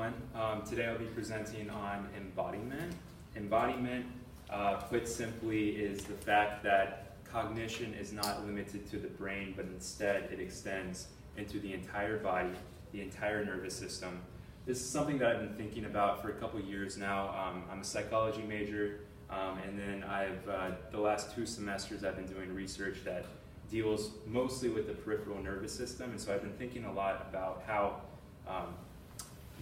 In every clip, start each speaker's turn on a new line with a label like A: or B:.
A: everyone. Today I'll be presenting on embodiment. Embodiment, put simply, is the fact that cognition is not limited to the brain, but instead it extends into the entire body, the entire nervous system. This is something that I've been thinking about for a couple years now. I'm a psychology major, and then the last 2 semesters I've been doing research that deals mostly with the peripheral nervous system, and so I've been thinking a lot about how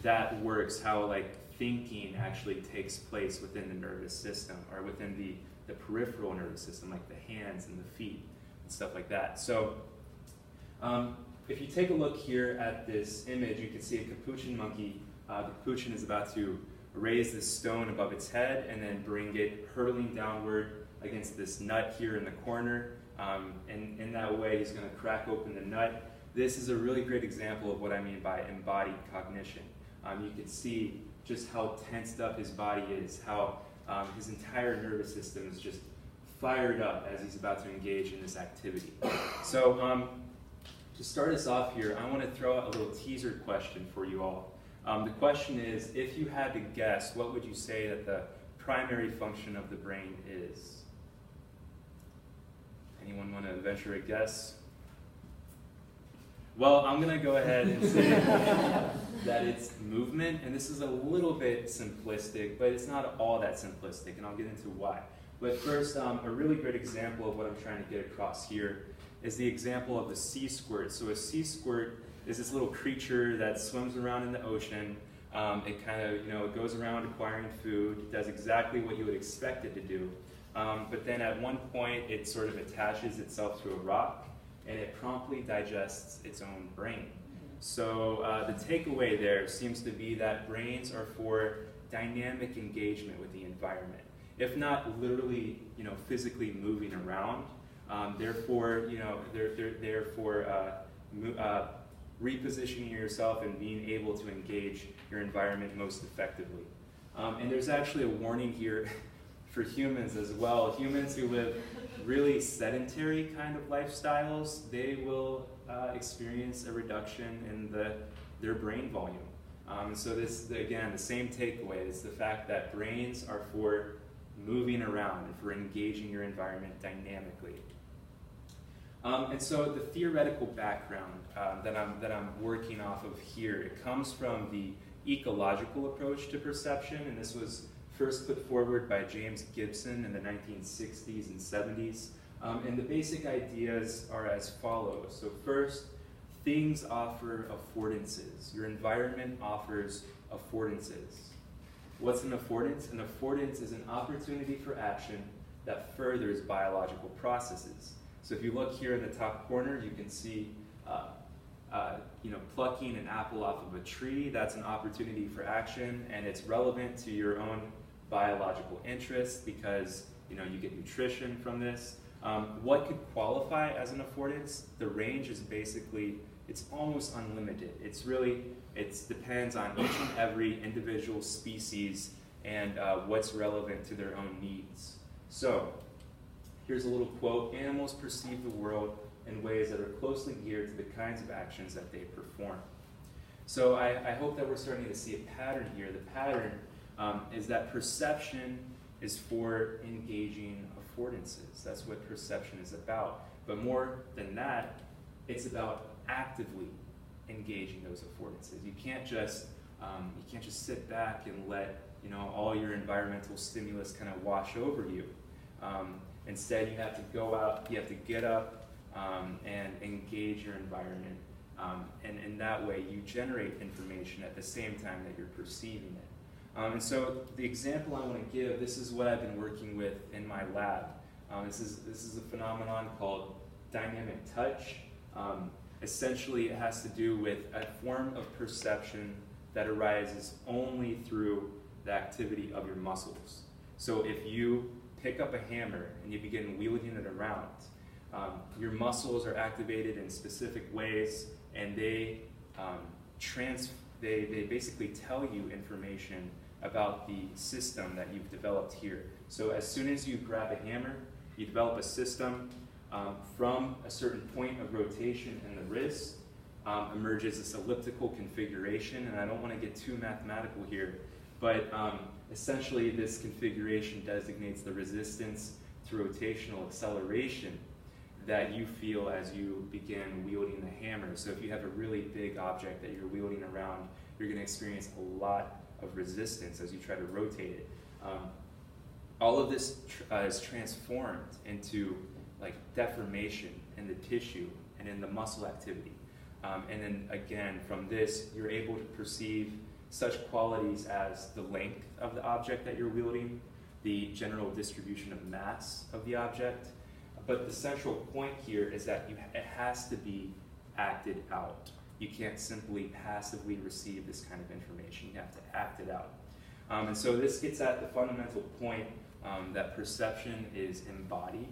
A: that works, how thinking actually takes place within the nervous system, or within the peripheral nervous system, like the hands and the feet and stuff like that. So if you take a look here at this image, you can see a capuchin monkey. The capuchin is about to raise this stone above its head and then bring it hurtling downward against this nut here in the corner. And in that way, he's going to crack open the nut. This is a really great example of what I mean by embodied cognition. You can see just how tensed up his body is, how his entire nervous system is just fired up as he's about to engage in this activity. So to start us off here, I want to throw out a little teaser question for you all. The question is, if you had to guess, what would you say that the primary function of the brain is? Anyone want to venture a guess? Well, I'm going to go ahead and say that it's movement, and this is a little bit simplistic, but it's not all that simplistic, and I'll get into why. But first, a really great example of what I'm trying to get across here is the example of the sea squirt. So a sea squirt is this little creature that swims around in the ocean. It kind of, it goes around acquiring food. It does exactly what you would expect it to do. But then at one point, it sort of attaches itself to a rock, and it promptly digests its own brain. So the takeaway there seems to be that brains are for dynamic engagement with the environment. If not literally, physically moving around, therefore, they're for repositioning yourself and being able to engage your environment most effectively. And there's actually a warning here for humans as well. Humans who live really sedentary kind of lifestyles, they will experience a reduction in their brain volume. So this, again, the same takeaway is the fact that brains are for moving around and for engaging your environment dynamically. And so the theoretical background that I'm working off of here, it comes from the ecological approach to perception, and this was first put forward by James Gibson in the 1960s and 70s. And the basic ideas are as follows. So first, things offer affordances. Your environment offers affordances. What's an affordance? An affordance is an opportunity for action that furthers biological processes. So if you look here in the top corner, you can see plucking an apple off of a tree. That's an opportunity for action, and it's relevant to your own biological interests because you get nutrition from this. What could qualify as an affordance? The range is basically, it's almost unlimited. It depends on each and every individual species and what's relevant to their own needs. So here's a little quote: animals perceive the world in ways that are closely geared to the kinds of actions that they perform. So I hope that we're starting to see a pattern here. The pattern is that perception is for engaging affordances. That's what perception is about. But more than that, it's about actively engaging those affordances. You can't just sit back and let all your environmental stimulus kind of wash over you. Instead, you have to go out, you have to get up and engage your environment. And in that way, you generate information at the same time that you're perceiving it. And so the example I want to give, this is what I've been working with in my lab. This is a phenomenon called dynamic touch. Essentially, it has to do with a form of perception that arises only through the activity of your muscles. So if you pick up a hammer and you begin wielding it around, your muscles are activated in specific ways, and they basically tell you information about the system that you've developed here. So as soon as you grab a hammer, you develop a system from a certain point of rotation in the wrist emerges this elliptical configuration, and I don't want to get too mathematical here, but essentially this configuration designates the resistance to rotational acceleration that you feel as you begin wielding the hammer. So if you have a really big object that you're wielding around, you're going to experience a lot of resistance as you try to rotate it. All of this is transformed into like deformation in the tissue and in the muscle activity. And then again, from this, you're able to perceive such qualities as the length of the object that you're wielding, the general distribution of mass of the object. But the central point here is that it has to be acted out. You can't simply passively receive this kind of information. You have to act it out. And so this gets at the fundamental point that perception is embodied.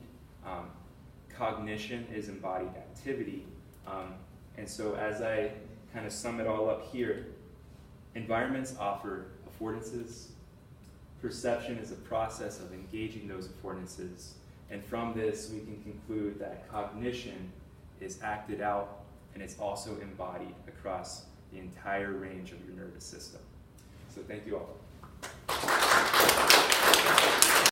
A: Cognition is embodied activity. And so as I kind of sum it all up here, environments offer affordances. Perception is a process of engaging those affordances. And from this, we can conclude that cognition is acted out, and it's also embodied across the entire range of your nervous system. So thank you all.